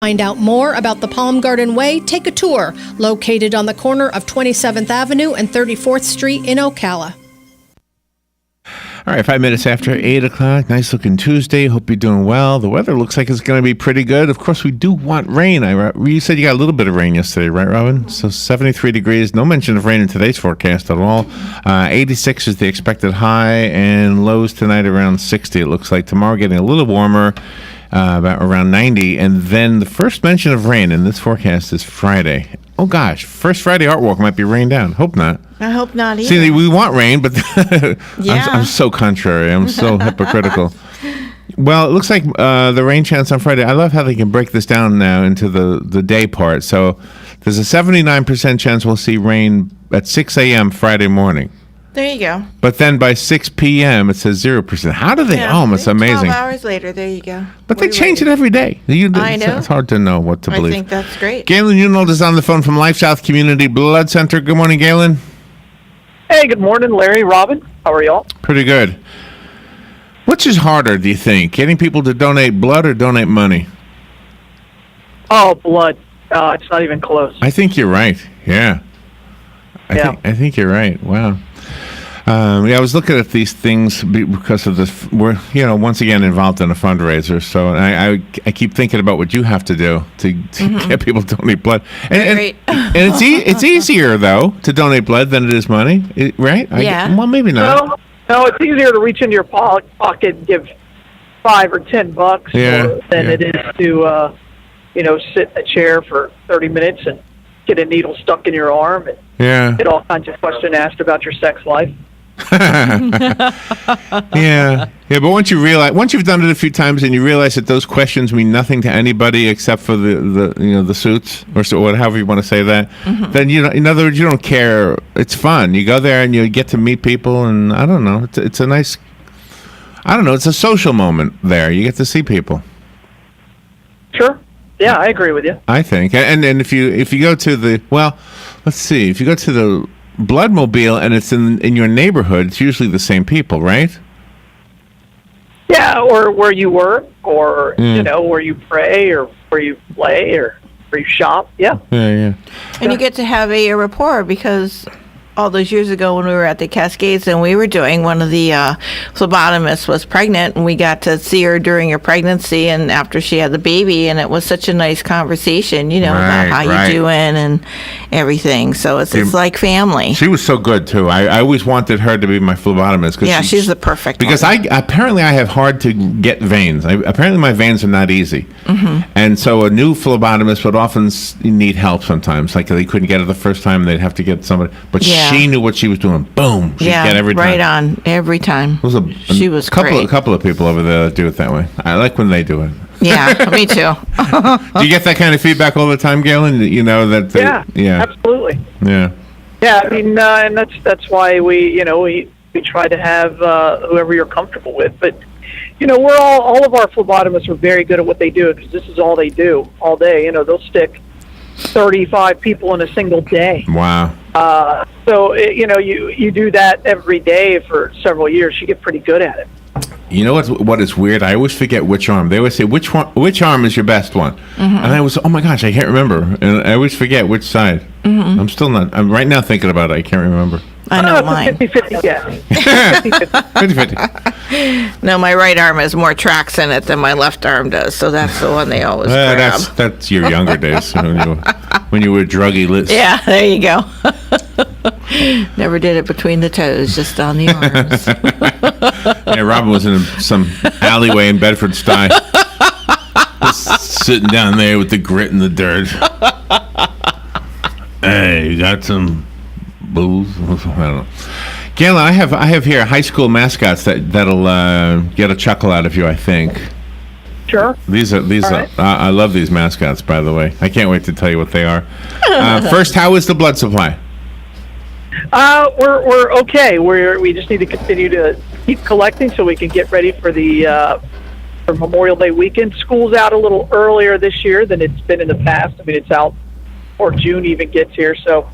Find out more about the Palm Garden Way, take a tour, located on the corner of 27th Avenue and 34th Street in Ocala. All right, 5 minutes after 8 o'clock. Nice looking Tuesday. Hope you're doing well. The weather looks like it's going to be pretty good. Of course, we do want rain. You said you got a little bit of rain yesterday, right, Robin? So 73 degrees. No mention of rain in today's forecast at all. 86 is the expected high, and lows tonight around 60. It looks like tomorrow getting a little warmer, about around 90. And then the first mention of rain in this forecast is Friday. Oh, gosh. First Friday art walk might be rained down. Hope not. I hope not either. See, we want rain, but Yeah. I'm so contrary. I'm so hypocritical. Well, it looks like the rain chance on Friday. I love how they can break this down now into the day part. So there's a 79% chance we'll see rain at 6 a.m. Friday morning. There you go. But then by 6 p.m., it says 0%. How do they? Yeah, Oh, it's amazing. 12 hours later, there you go. But they change it every day. I know. It's hard to know what to believe. I think that's great. Galen Unold is on the phone from LifeSouth Community Blood Center. Good morning, Galen. Hey, good morning, Larry, Robin. How are y'all? Pretty good. Which is harder, do you think? Getting people to donate blood or donate money? Oh, blood. It's not even close. I think you're right. Yeah. I think you're right. Wow. I was looking at these things because of this. We're, once again involved in a fundraiser. So I keep thinking about what you have to do to get people to donate blood. And it's easier, though, to donate blood than it is money, right? Yeah. Well, maybe not. No, it's easier to reach into your pocket and give $5 or $10 than it is to, sit in a chair for 30 minutes and get a needle stuck in your arm and get all kinds of questions asked about your sex life. yeah, but once you've done it a few times and you realize that those questions mean nothing to anybody except for the suits or however you want to say that, then in other words, you don't care. It's fun. You go there and you get to meet people, and I don't know. It's a nice. I don't know. It's a social moment there. You get to see people. Sure. Yeah, I agree with you. I think, and if you go to if you go to the Bloodmobile and it's in your neighborhood, it's usually the same people, right? Yeah, or where you work, or where you pray, or where you play, or where you shop. Yeah. Yeah. And you get to have a rapport because all those years ago when we were at the Cascades and we were doing, one of the phlebotomists was pregnant, and we got to see her during her pregnancy and after she had the baby, and it was such a nice conversation, about how you doing and everything. So it's like family. She was so good too. I always wanted her to be my phlebotomist. Yeah, she's the perfect because one. I have hard to get veins. Apparently my veins are not easy, and so a new phlebotomist would often need help sometimes. Like they couldn't get it the first time, they'd have to get somebody. But she knew what she was doing. Boom. She'd get every time. Right on. Every time. She was great. A couple of people over there that do it that way. I like when they do it. Yeah, me too. Do you get that kind of feedback all the time, Galen? Absolutely. Yeah. Yeah, I mean, and that's why we try to have whoever you're comfortable with. But, we're all of our phlebotomists are very good at what they do because this is all they do all day. They'll stick 35 people in a single day. Wow. So you do that every day for several years. You get pretty good at it. You know what is weird? I always forget which arm. They always say which arm is your best one, and I was oh my gosh, I can't remember, and I always forget which side. I'm still not. I'm right now thinking about it. I can't remember. I know mine. 50-50 guess. 50-50. No, my right arm has more tracks in it than my left arm does, so that's the one they always grab. That's your younger days when you were druggy lit. Yeah, there you go. Never did it between the toes, just on the arms. Yeah, Robin was in some alleyway in Bedford-Stuy, just sitting down there with the grit and the dirt. Hey, you got some booze? I don't know. Galen, I have here high school mascots that'll get a chuckle out of you, I think. Sure. These are right. I love these mascots, by the way. I can't wait to tell you what they are. First, how is the blood supply? We're okay. We just need to continue to keep collecting so we can get ready for the for Memorial Day weekend. School's out a little earlier this year than it's been in the past. I mean, it's out before June even gets here. So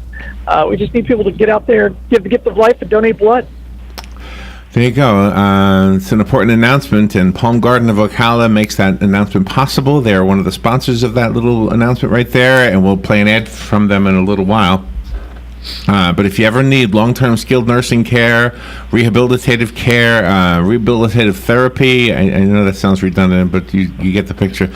we just need people to get out there, give the gift of life, and donate blood. There you go. It's an important announcement, and Palm Garden of Ocala makes that announcement possible. They're one of the sponsors of that little announcement right there, and we'll play an ad from them in a little while. But if you ever need long-term skilled nursing care, rehabilitative care, rehabilitative therapy, I know that sounds redundant, but you get the picture.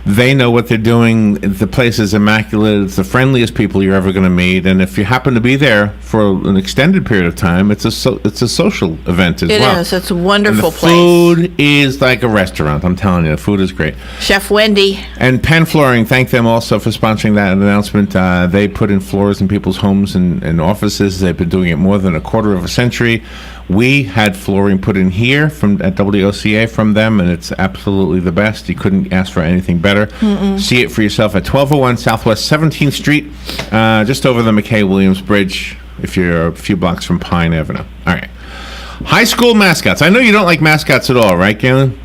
They know what they're doing. The place is immaculate. It's the friendliest people you're ever going to meet. And if you happen to be there for an extended period of time, it's a social event as well. It is. It's a wonderful and the place. Food is like a restaurant. I'm telling you, the food is great. Chef Wendy. And Penn Flooring, thank them also for sponsoring that announcement. They put in floors in people's homes and offices. They've been doing it more than a quarter of a century. We had flooring put in here at WOCA from them, and it's absolutely the best. You couldn't ask for anything better. See it for yourself at 1201 Southwest 17th Street, just over the McKay-Williams Bridge, if you're a few blocks from Pine Avenue. All right. High school mascots. I know you don't like mascots at all, right, Galen?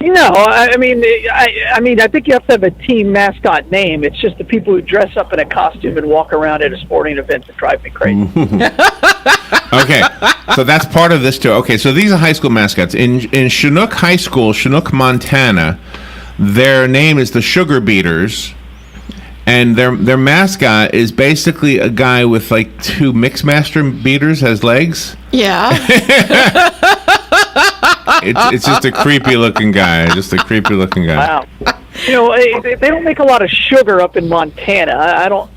No, I mean, I think you have to have a team mascot name. It's just the people who dress up in a costume and walk around at a sporting event that drive me crazy. Okay, so that's part of this too. Okay, so these are high school mascots. In Chinook High School, Chinook, Montana, their name is the Sugar Beaters, and their mascot is basically a guy with like two Mixmaster beaters as legs. Yeah. It's just a creepy looking guy. Wow. You know, they don't make a lot of sugar up in Montana.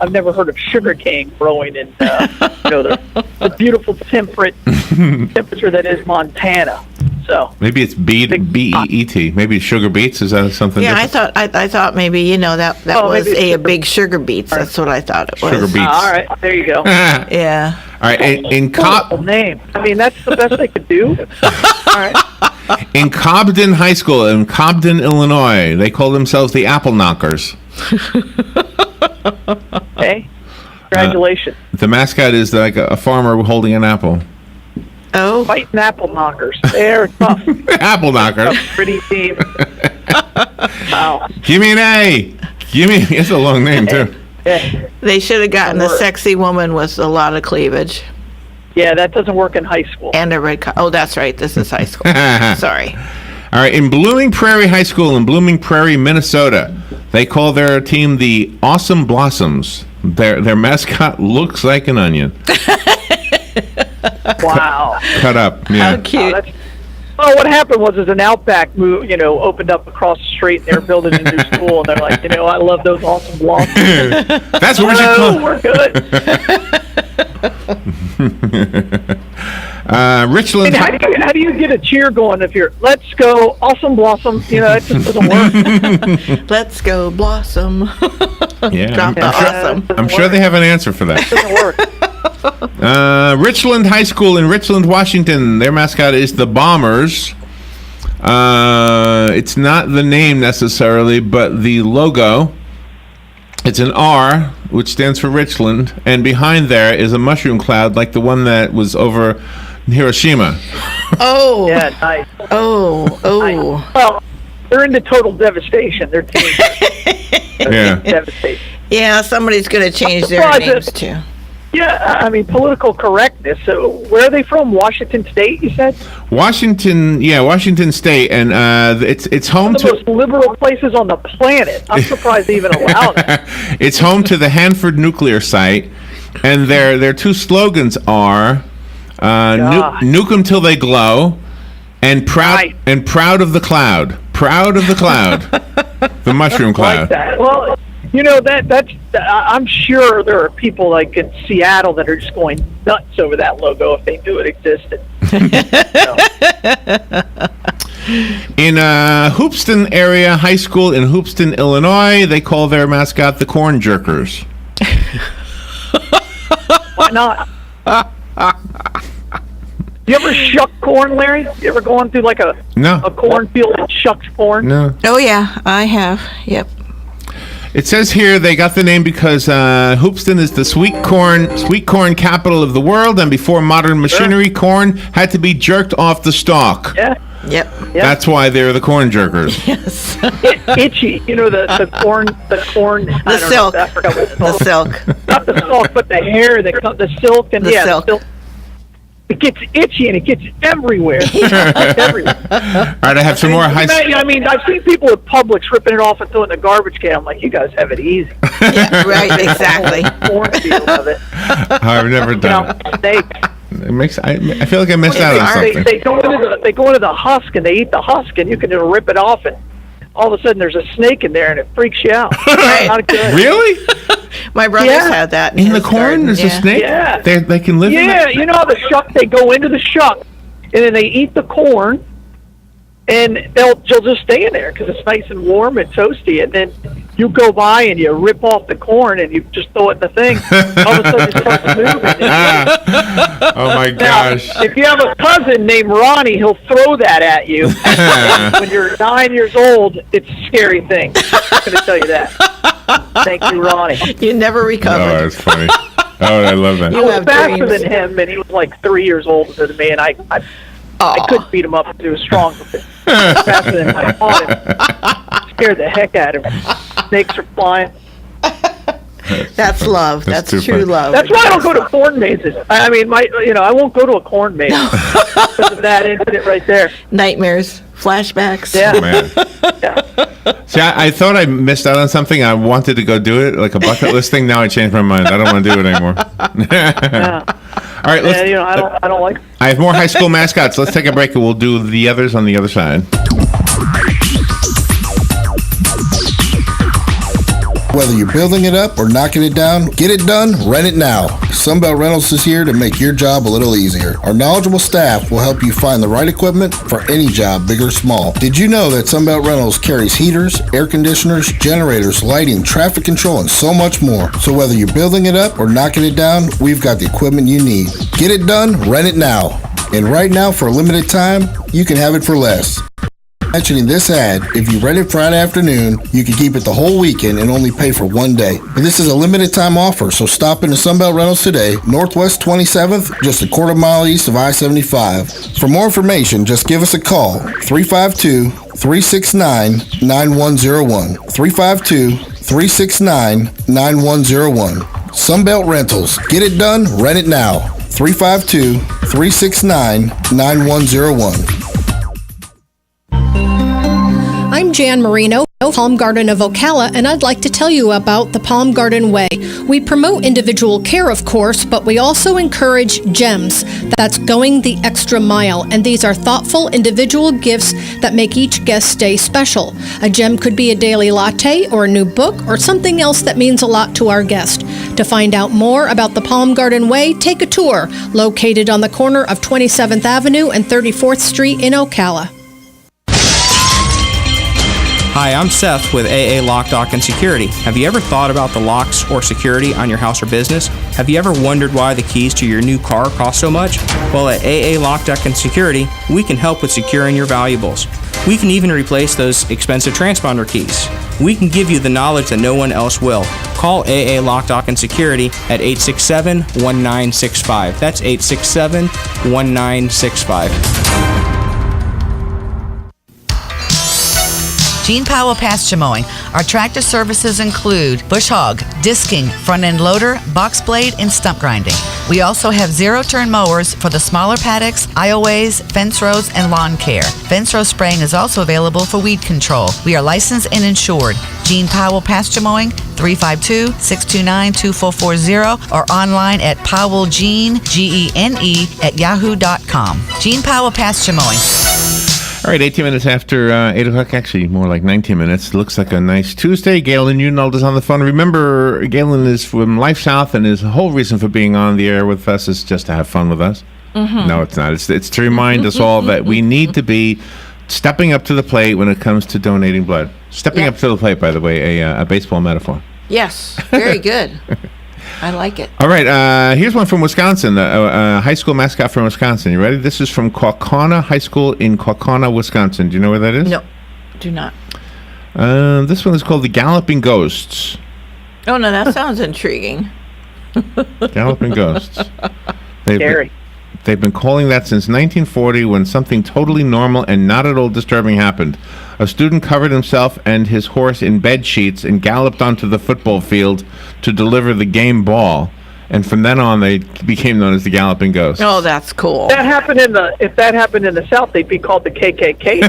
I've never heard of sugar cane growing in, the beautiful temperature that is Montana. So maybe it's B-E-E-T. Maybe sugar beets. Is that something? Yeah, different? I thought maybe that was a big sugar beets. That's what I thought it was. Sugar beets. all right, there you go. Yeah. All right. In Cool name. I mean, that's the best they could do. All right. In Cobden High School in Cobden, Illinois, they call themselves the Apple Knockers. Okay. Congratulations. The mascot is like a farmer holding an apple. Oh. Fighting apple knockers. They're tough. Apple knocker. Pretty team. Wow. Give me an A. It's a long name too. Yeah. They should have gotten a sexy woman with a lot of cleavage. Yeah, that doesn't work in high school. And a red car. Oh, that's right. This is high school. Sorry. All right. In Blooming Prairie High School in Blooming Prairie, Minnesota, they call their team the Awesome Blossoms. Their mascot looks like an onion. Wow. Cut up. Yeah. How cute. Well, what happened was an Outback move, opened up across the street, and they were building a new school, and they're like, I love those Awesome Blossoms. That's what we should call. We're good. Richland. And how do you get a cheer going if you're let's go Awesome Blossom? That just doesn't work. Let's go Blossom. Yeah, Drop the awesome. I'm sure they have an answer for that. Doesn't work. Richland High School in Richland, Washington. Their mascot is the Bombers. It's not the name necessarily, but the logo. It's an R, which stands for Richland, and behind there is a mushroom cloud like the one that was over Hiroshima. Oh. Yeah, nice. Oh. Well, they're into total devastation. Their team. Yeah. Devastation. Yeah, somebody's going to change their Surprised names that- too. Yeah, I mean, political correctness. So where are they from? Washington State, you said? Washington State, and it's home One of the to most liberal places on the planet. I'm surprised they even allow that. it's home to the Hanford nuclear site, and their two slogans are "Nuke 'em till they glow," and Right. proud of the cloud, the mushroom Like cloud. that. Well, that's. I'm sure there are people like in Seattle that are just going nuts over that logo if they knew it existed. In Hoopeston area high school in Hoopeston, Illinois, they call their mascot the Corn Jerkers. Why not? You ever shuck corn, Larry? You ever gone through like a cornfield and shucks corn? No. Oh, yeah, I have. Yep. It says here they got the name because Hoopeston is the sweet corn capital of the world, and before modern machinery, corn had to be jerked off the stalk. Yeah. Yep. That's why they're the corn jerkers. Yes. Itchy. The corn. The silk. I forgot what it's called. The silk. Not the silk, but the hair that comes, the silk and The silk. it gets itchy and it gets everywhere. Everywhere. All right, I have some more high school. I mean, I've seen people at Publix ripping it off and throwing it in the garbage can. I'm like, you guys have it easy. Yeah, right, exactly. Cornfield of it. I've never done it. Snakes. It makes. I feel like I missed out on something. They go into the husk and they eat the husk, and you can just rip it off, and all of a sudden there's a snake in there, and it freaks you out. Not good. Really? My brother's had that In the his corn, garden. there's a snake. Yeah. They can live. in Yeah, it? you know the shuck. They go into the shuck, and then they eat the corn, and they'll just stay in there because it's nice and warm and toasty. And then you go by and you rip off the corn and you just throw it in the thing. All of a sudden it starts moving. Oh my gosh! Now, if you have a cousin named Ronnie, he'll throw that at you. And when you're 9 years old, it's a scary thing. I'm going to tell you that. Thank you, Ronnie. You never Oh, recovered. that's funny. Oh, I love that. I was have faster dreams. than him, and he was like 3 years older than me, and I couldn't beat him up because he was strong. Faster than him. I fought him. Scared the heck out of him. Snakes are flying. That's love. That's too true funny. love. That's why I don't go to corn mazes. I mean, I won't go to a corn maze because of that incident right there. Nightmares, flashbacks. Yeah. Oh, man. Yeah. See, I thought I missed out on something. I wanted to go do it, like a bucket list thing. Now I changed my mind. I don't want to do it anymore. Yeah. All right, let's. And, I don't like. I have more high school mascots. Let's take a break and we'll do the others on the other side. Whether you're building it up or knocking it down, get it done, rent it now. Sunbelt Rentals is here to make your job a little easier. Our knowledgeable staff will help you find the right equipment for any job, big or small. Did you know that Sunbelt Rentals carries heaters, air conditioners, generators, lighting, traffic control, and so much more? So whether you're building it up or knocking it down, we've got the equipment you need. Get it done, rent it now. And right now, for a limited time, you can have it for less. Mentioning this ad, if you rent it Friday afternoon, you can keep it the whole weekend and only pay for 1 day. But this is a limited time offer, so stop into Sunbelt Rentals today, Northwest 27th, just a quarter mile east of I-75. For more information, just give us a call, 352-369-9101. 352-369-9101. Sunbelt Rentals. Get it done, rent it now. 352-369-9101. I'm Jan Marino, Palm Garden of Ocala, and I'd like to tell you about the Palm Garden Way. We promote individual care, of course, but we also encourage GEMS. That's going the extra mile, and these are thoughtful individual gifts that make each guest stay special. A gem could be a daily latte or a new book or something else that means a lot to our guest. To find out more about the Palm Garden Way, take a tour, located on the corner of 27th Avenue and 34th Street in Ocala. Hi, I'm Seth with AA Lock, Dock, and Security. Have you ever thought about the locks or security on your house or business? Have you ever wondered why the keys to your new car cost so much? Well, at AA Lock, Dock, and Security, we can help with securing your valuables. We can even replace those expensive transponder keys. We can give you the knowledge that no one else will. Call AA Lock, Dock, and Security at 867-1965. That's 867-1965. Gene Powell Pasture Mowing. Our tractor services include bush hog, disking, front end loader, box blade, and stump grinding. We also have zero-turn mowers for the smaller paddocks, aisleways, fence rows, and lawn care. Fence row spraying is also available for weed control. We are licensed and insured. Gene Powell Pasture Mowing, 352-629-2440, or online at powellgene, Gene, at yahoo.com. Gene Powell Pasture Mowing. All right, 18 minutes after 8 o'clock, actually more like 19 minutes. Looks like a nice Tuesday. Galen Unold is on the phone. Remember, Galen is from LifeSouth, and his whole reason for being on the air with us is just to have fun with us. Mm-hmm. No, it's not. It's to remind us all that we need to be stepping up to the plate when it comes to donating blood. Stepping up to the plate, by the way, a baseball metaphor. Yes, very good. I like it. All right, here's one from Wisconsin, a high school mascot from Wisconsin. You ready? This is from Quaquana High School in Quaquana, Wisconsin. Do you know where that is? No, do not. This one is called the Galloping Ghosts. Oh, no, that sounds intriguing. Galloping Ghosts. Scary. They've been calling that since 1940 when something totally normal and not at all disturbing happened. A student covered himself and his horse in bed sheets and galloped onto the football field to deliver the game ball. And from then on, they became known as the Galloping Ghosts. Oh, that's cool. If that happened in the South, they'd be called the KKK.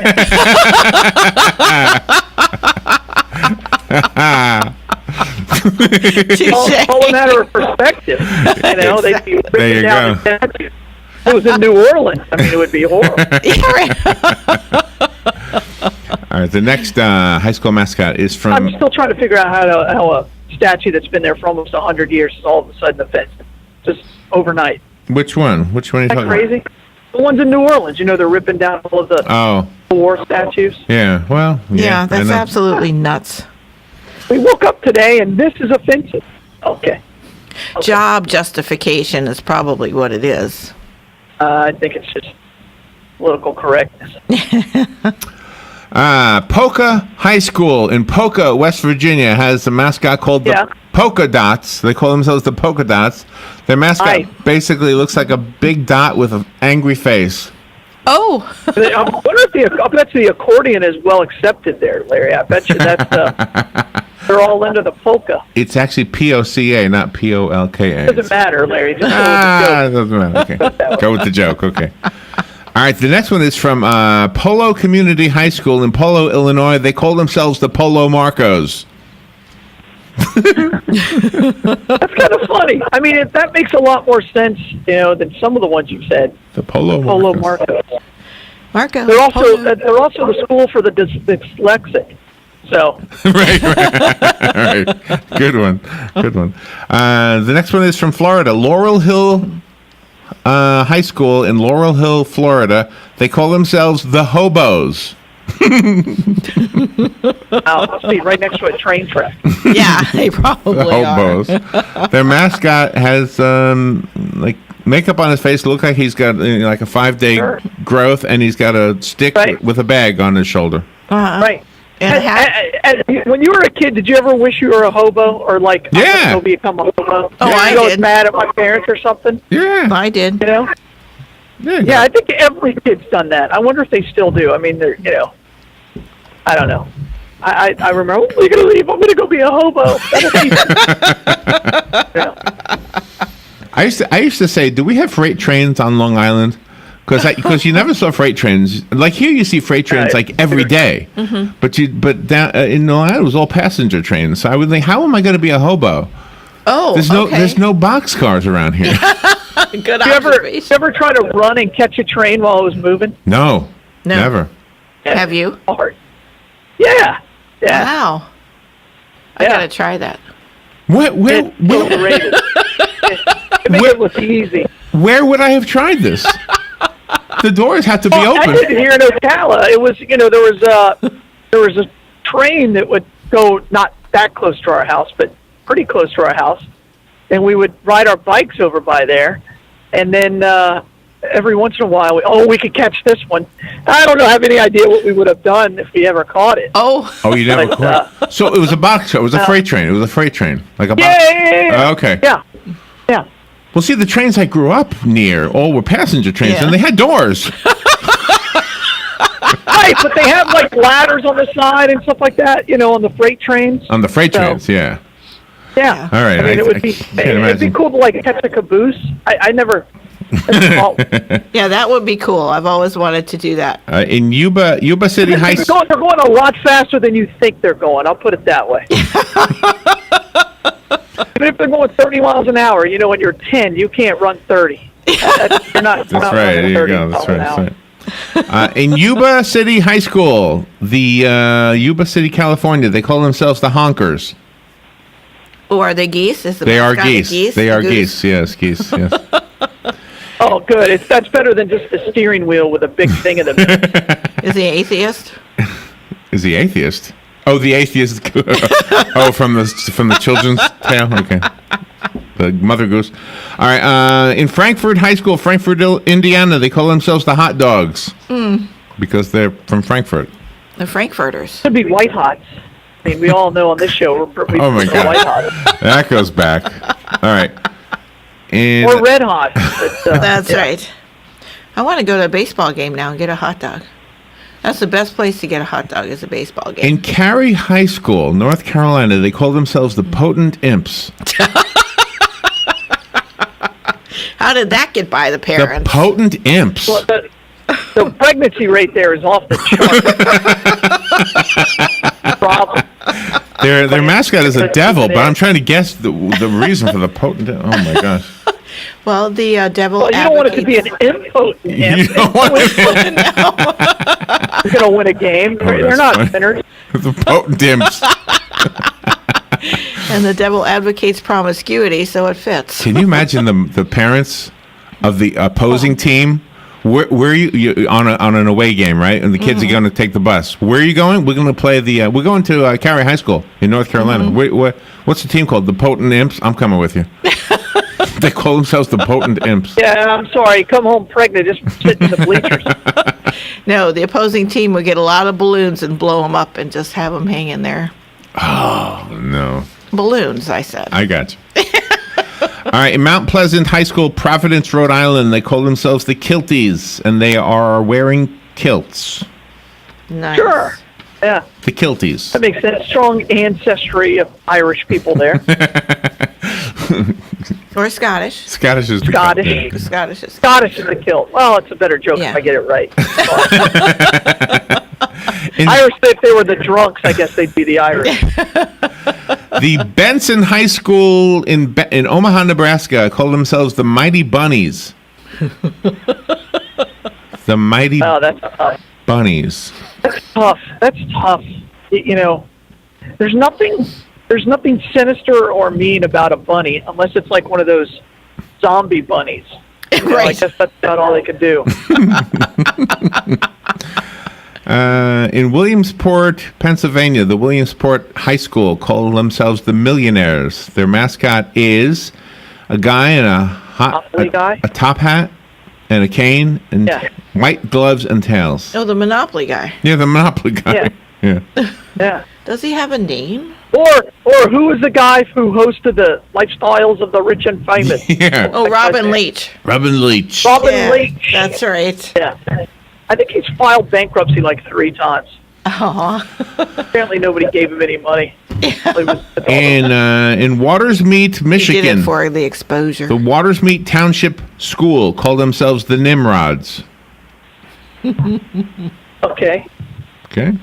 All a matter of perspective. You know, they'd be breaking down the statues. If it was in New Orleans, I mean, it would be horrible. All right, the next high school mascot is from... I'm still trying to figure out how a statue that's been there for almost 100 years is all of a sudden offensive, just overnight. Which one? Which one are you Isn't talking that crazy? The ones in New Orleans, you know, they're ripping down all of the war statues. Yeah, well, Yeah, that's absolutely nuts. We woke up today and this is offensive. Okay. Job justification is probably what it is. I think it's just political correctness. Polka High School in Polka, West Virginia, has a mascot called the Polka Dots. They call themselves the Polka Dots. Their mascot basically looks like a big dot with an angry face. Oh. I wonder if the accordion is well accepted there, Larry. I bet you that's they're all into the polka. It's actually P-O-C-A, not P-O-L-K-A. Doesn't matter, Larry. Just it doesn't matter. Okay. Go with the joke. Okay. All right, the next one is from Polo Community High School in Polo, Illinois. They call themselves the Polo Marcos. That's kind of funny. I mean, that makes a lot more sense, you know, than some of the ones you've said. The Polo Marcos. Marco. They're also the school for the dyslexic. So. right. Good one. The next one is from Florida, Laurel Hill High School in Laurel Hill, Florida. They call themselves the Hobos. Must be right next to a train track. Yeah, they probably Hobos. Their mascot has like makeup on his face. Look like he's got like a 5-day growth, and he's got a stick with a bag on his shoulder. Right. And when you were a kid, did you ever wish you were a hobo or like I'm gonna become a hobo? Oh, I was did. Mad at my parents or something. Yeah, I did. You know. Yeah, I think every kid's done that. I wonder if they still do. I mean, they're I don't know. I remember we're gonna leave. I'm gonna go be a hobo. I used to say, do we have freight trains on Long Island? Because you never saw freight trains. Like here, you see freight trains like every day. Mm-hmm. But down in Long Island, it was all passenger trains. So I would think, how am I going to be a hobo? Oh, there's no boxcars around here. Good observation. You ever try to run and catch a train while it was moving? No, never. Yeah. Have you? Hard. Yeah. Wow. I gotta try that. Where it was easy. Where would I have tried this? The doors had to be open. I did it here in Ocala. It was, there was a train that would go not that close to our house, but pretty close to our house, and we would ride our bikes over by there, and then every once in a while, we could catch this one. I don't have any idea what we would have done if we ever caught it. Oh, you never caught it. So it was a box car. It was a freight train. It was a freight train, like a box. Yeah. Okay. Yeah. Well, see, the trains I grew up near all were passenger trains, and they had doors. Right, but they have like ladders on the side and stuff like that, on the freight trains. On the freight trains, yeah. Yeah. All right. I mean, it'd be cool to like catch a caboose. I never. Yeah, that would be cool. I've always wanted to do that. In Yuba City High School. They're going a lot faster than you think they're going. I'll put it that way. Even if they're going 30 miles an hour, when you're 10, you can't run 30. You're not. That's right. There you go. That's right. In Yuba City High School, the Yuba City, California, they call themselves the Honkers. Oh, are they geese? They are geese. They are geese. Yes, geese. Yes. Oh, good. That's better than just the steering wheel with a big thing in the middle. Is he atheist? Is he atheist? Oh, the atheist. Oh, from the children's tale. Okay. The Mother Goose. All right. In Frankfort High School, Frankfort, Indiana, they call themselves the Hot Dogs because they're from Frankfort. The Frankfurters. Should be White Hots. I mean, we all know on this show we oh my God, White Hots. That goes back. All right. Or Red Hot. That's right. I want to go to a baseball game now and get a hot dog. That's the best place to get a hot dog is a baseball game. In Cary High School, North Carolina, they call themselves the Potent Imps. How did that get by the The parents? potent imps. Well, the pregnancy rate there is off the chart. Problem. Their mascot is a devil, but I'm trying to guess the reason for the potent. Oh my gosh! Well, the devil. Well, you don't want it to be an impotent imp. You don't want it. They're going to win a game. They're that's not funny. winners. The potent imps. And the devil advocates promiscuity, so it fits. Can you imagine the parents of the opposing team? Where you on an away game, right? And the kids are going to take the bus. Where are you going? We're going to play we're going to Cary High School in North Carolina. What's the team called? The Potent Imps? I'm coming with you. They call themselves the Potent Imps. Yeah, I'm sorry. Come home pregnant. Just sit in the bleachers. No, the opposing team would get a lot of balloons and blow them up and just have them hang in there. Oh, no. Balloons, I said. I got you. All right, in Mount Pleasant High School, Providence, Rhode Island, they call themselves the Kilties, and they are wearing kilts. Nice. Sure. Yeah, The Kilties. that makes sense. Strong ancestry of Irish people there. Or Scottish. Scottish is the Scottish. kilt. Scottish is Scottish is the kilt. Well, it's a better joke Yeah. if I get it right. In Irish, if they were the drunks, I guess they'd be the Irish. the Benson High School in Omaha, Nebraska, call themselves the Mighty Bunnies. The Mighty Oh, that's tough. Bunnies. That's tough. You know, there's nothing sinister or mean about a bunny unless it's like one of those zombie bunnies. You know, I Right. guess that's about all they could do. In Williamsport, Pennsylvania, the Williamsport High School call themselves the Millionaires. Their mascot is a guy in Monopoly guy? a top hat and a cane and Yeah. white gloves and tails. Oh, the Monopoly guy. Yeah, the Monopoly guy. Yeah. Yeah. Does he have a name? Or who was the guy who hosted the Lifestyles of the Rich and Famous? Yeah. Oh, Robin Leach. Robin Leach. Robin Yeah, Leach. that's right. Yeah. I think he's filed bankruptcy like 3 times. Oh, Apparently nobody gave him any money. In Watersmeet, he did Michigan, it for the exposure. the Watersmeet Township School call themselves the Nimrods. Okay. Okay.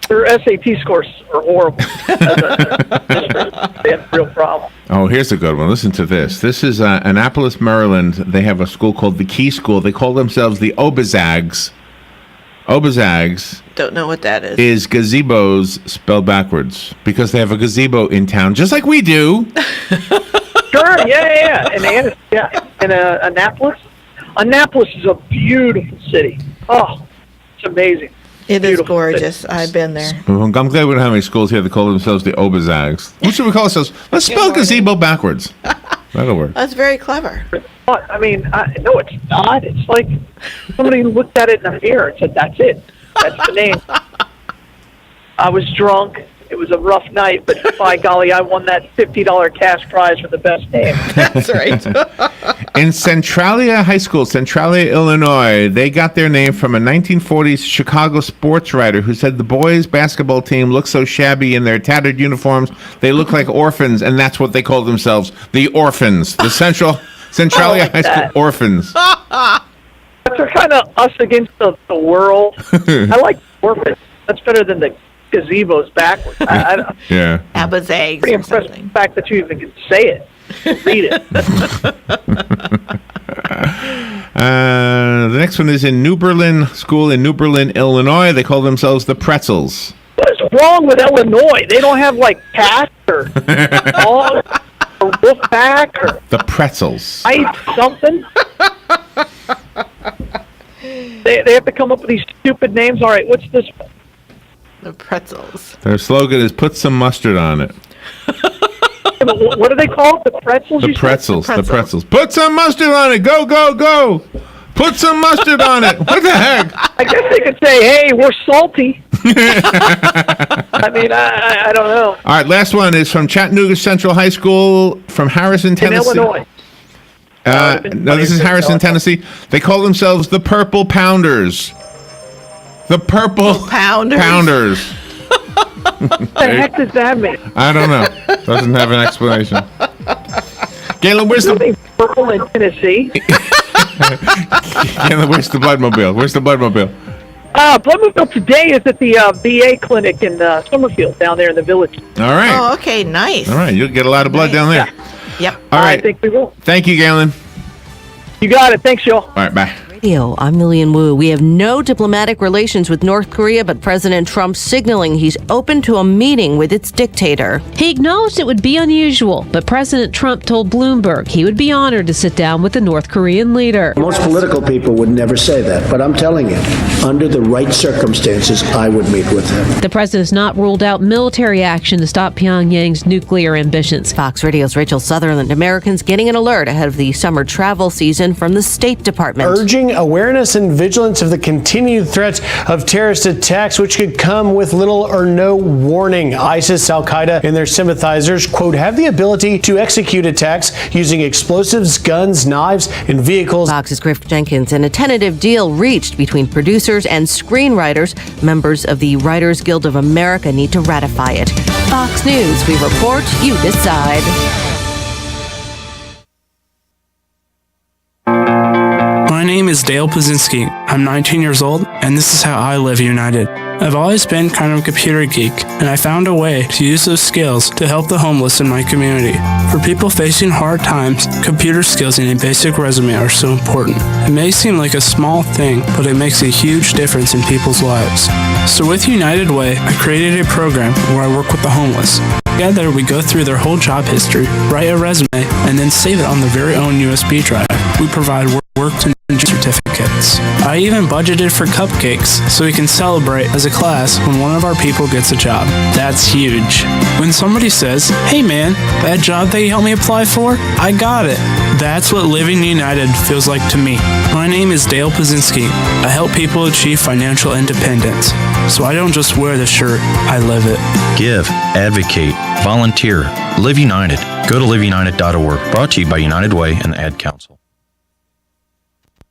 Their SAT scores are horrible. They have a real problem. Oh, here's a good one. Listen to this. This is Annapolis, Maryland. They have a school called the Key School. They call themselves the Obazags. Obazags Don't know what that is. is gazebos spelled backwards because they have a gazebo in town, just like we do. Sure, yeah. And Annapolis? Annapolis is a beautiful city. Oh, it's amazing. It is Beautiful. gorgeous. I've been there. I'm glad we don't have any schools here that call themselves the Obazags. What should we call ourselves? Let's spell morning. gazebo backwards. That'll work. That's very clever. But, I mean, no, it's not. It's like somebody looked at it in a mirror and said, that's it. That's the name. I was drunk. It was a rough night, but by golly, I won that $50 cash prize for the best name. That's right. In Centralia High School, Centralia, Illinois, they got their name from a 1940s Chicago sports writer who said the boys' basketball team looks so shabby in their tattered uniforms, they look like orphans, and that's what they call themselves, the Orphans. The Centralia like High School that. Orphans. They're kind of us against the world. I like orphans. That's better than the gazebos backwards. I'm Yeah. Abba's eggs pretty or impressed with something. the fact that you even can say it. Read it. The next one is in New Berlin School in New Berlin, Illinois. They call themselves the Pretzels. What is wrong with Illinois? They don't have like cats or dogs or wolfpack or The Pretzels. something. They have to come up with these stupid names. All right, what's this? The pretzels. Their slogan is "Put some mustard on it." What are they called? The pretzels? The you said? pretzels. The pretzels. pretzels. Put some mustard on it. Go, go, go. Put some mustard on it. What the heck? I guess they could say, "Hey, we're salty." I mean, I don't know. All right, last one is from Chattanooga Central High School from Harrison, In Tennessee. Illinois. No, this is Harrison, Tennessee. They call themselves the Purple Pounders. The Purple Pounders. Pounders. What the heck does that mean? I don't know. Doesn't have an explanation. Galen, where's the Purple in Tennessee. Where's the Bloodmobile? Bloodmobile today is at the VA clinic in Summerfield down there in the village. All right. Oh, okay, nice. All right, you'll get a lot of blood down there. Yep. All right. I think we will. Thank you, Galen. You got it. Thanks, y'all. All right, bye. I'm Lillian Wu. We have no diplomatic relations with North Korea, but President Trump signaling he's open to a meeting with its dictator. He acknowledged it would be unusual, but President Trump told Bloomberg he would be honored to sit down with the North Korean leader. Most political people would never say that, but I'm telling you, under the right circumstances, I would meet with him. The president has not ruled out military action to stop Pyongyang's nuclear ambitions. Fox Radio's Rachel Sutherland. Americans getting an alert ahead of the summer travel season from the State Department. Urging awareness and vigilance of the continued threats of terrorist attacks, which could come with little or no warning. ISIS, Al-Qaeda, and their sympathizers, quote, have the ability to execute attacks using explosives, guns, knives, and vehicles. Fox's Griff Jenkins, and a tentative deal reached between producers and screenwriters. Members of the Writers Guild of America need to ratify it. Fox News, we report, you decide. My name is Dale Pazinski. I'm 19 years old, and this is how I live united. I've always been kind of a computer geek, and I found a way to use those skills to help the homeless in my community. For people facing hard times, computer skills and a basic resume are so important. It may seem like a small thing, but it makes a huge difference in people's lives. So with United Way, I created a program where I work with the homeless. Together, we go through their whole job history, write a resume, and then save it on their very own USB drive. We provide work and certificates. I even budgeted for cupcakes so we can celebrate as a class when one of our people gets a job. That's huge. When somebody says, hey man, that job that you helped me apply for, I got it. That's what Living United feels like to me. My name is Dale Pazinski. I help people achieve financial independence. So I don't just wear the shirt, I live it. Give, advocate, volunteer, Live United. Go to liveunited.org. Brought to you by United Way and the Ad Council.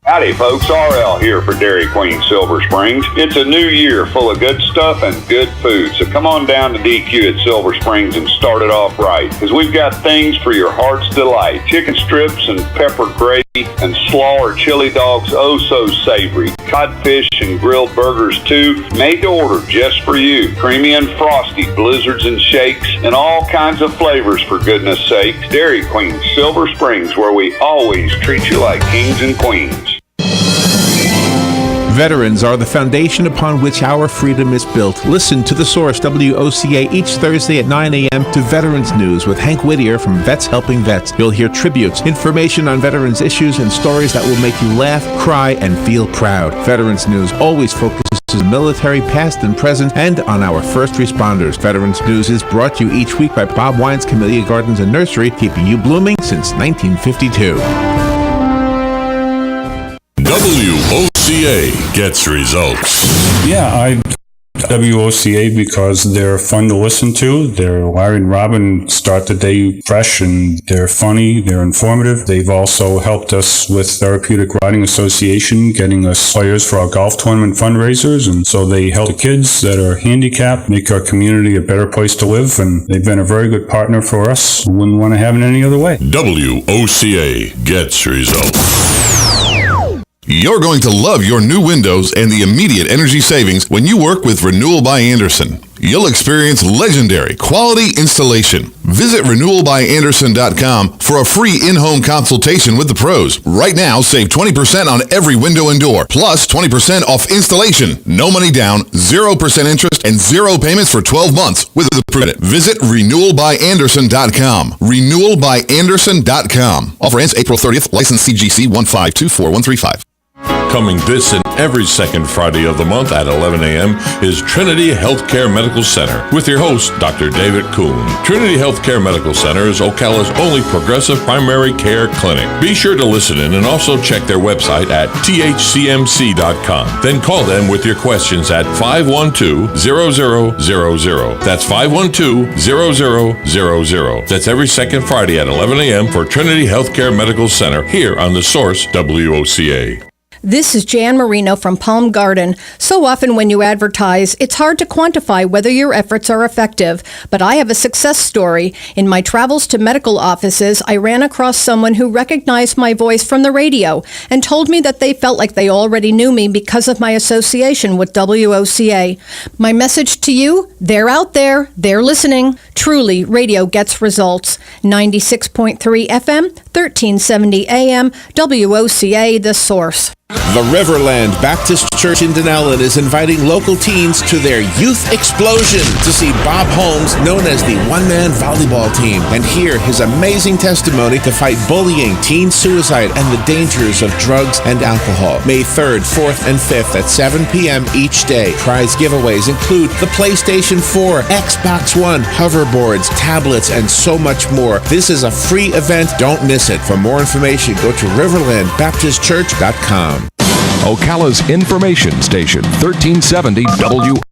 Howdy folks, RL here for Dairy Queen Silver Springs. It's a new year full of good stuff and good food, so come on down to DQ at Silver Springs and start it off right, because we've got things for your heart's delight. Chicken strips and pepper gravy and slaw or chili dogs, oh so savory. Codfish and grilled burgers too, made to order just for you. Creamy and frosty blizzards and shakes and all kinds of flavors for goodness sakes. Dairy Queen Silver Springs, where we always treat you like kings and queens. Veterans are the foundation upon which our freedom is built. Listen to The Source, WOCA, each Thursday at 9 a.m. to Veterans News with Hank Whittier from Vets Helping Vets. You'll hear tributes, information on veterans issues, and stories that will make you laugh, cry, and feel proud. Veterans News always focuses on military, past and present, and on our first responders. Veterans News is brought to you each week by Bob Wine's Camellia Gardens and Nursery, keeping you blooming since 1952. WOCA gets results. Yeah, WOCA because they're fun to listen to. They're Larry and Robin start the day fresh and they're funny, they're informative. They've also helped us with Therapeutic Riding Association, getting us players for our golf tournament fundraisers. And so they help the kids that are handicapped, make our community a better place to live. And they've been a very good partner for us. Wouldn't want to have it any other way. WOCA gets results. You're going to love your new windows and the immediate energy savings when you work with Renewal by Anderson. You'll experience legendary quality installation. Visit renewalbyanderson.com for a free in-home consultation with the pros. Right now, save 20% on every window and door, plus 20% off installation. No money down, 0% interest, and 0 payments for 12 months with the credit. Visit renewalbyanderson.com. Renewalbyanderson.com. Offer ends April 30th. License CGC 1524135. Coming this and every second Friday of the month at 11 a.m. is Trinity Healthcare Medical Center with your host, Dr. David Kuhn. Trinity Healthcare Medical Center is Ocala's only progressive primary care clinic. Be sure to listen in and also check their website at thcmc.com. Then call them with your questions at 512-0000. That's 512-0000. That's every second Friday at 11 a.m. for Trinity Healthcare Medical Center here on The Source WOCA. This is Jan Marino from Palm Garden. So often when you advertise, it's hard to quantify whether your efforts are effective. But I have a success story. In my travels to medical offices, I ran across someone who recognized my voice from the radio and told me that they felt like they already knew me because of my association with WOCA. My message to you, they're out there, they're listening. Truly, radio gets results. 96.3 FM, 1370 AM, WOCA, The Source. The Riverland Baptist Church in Dunellen is inviting local teens to their Youth Explosion to see Bob Holmes, known as the one-man volleyball team, and hear his amazing testimony to fight bullying, teen suicide, and the dangers of drugs and alcohol. May 3rd, 4th, and 5th at 7 p.m. each day. Prize giveaways include the PlayStation 4, Xbox One, hoverboards, tablets, and so much more. This is a free event. Don't miss it. For more information, go to riverlandbaptistchurch.com. Ocala's information station, 1370 W.